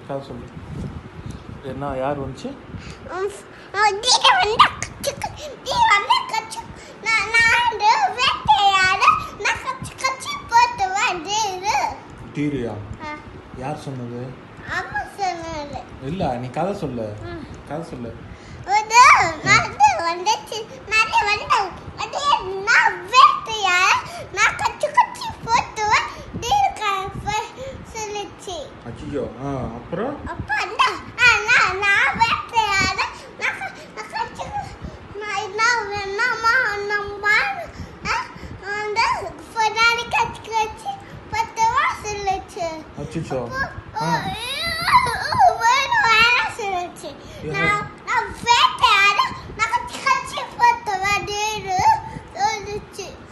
கதை சொல்லு. என்ன யார் வந்துச்சு? டீரியா? யார் சொன்னது? இல்ல, நீ கதை சொல்லு. கதை சொல்லு. ஐயோ, அப்புறம் அச்சோ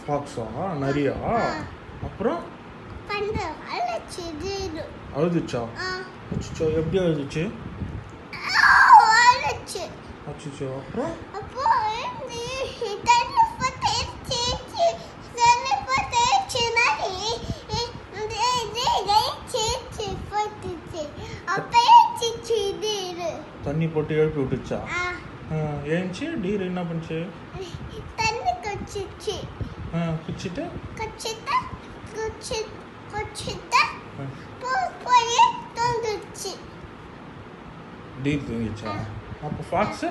ஃபாக்ஸா? நரியா? அப்புறம் அழுதுச்சா? அச்சோ, எப்படி அழுதுச்சு? அச்சோ, அப்புறம் தண்ணி போட்டு எழுப்பி விட்டுச்சா? ஏஞ்சி டீர் என்ன பண்ணுச்சு? குச்சிட்டு டீர் தூங்கிச்சா? அப்போ ஃபாக்ஸ்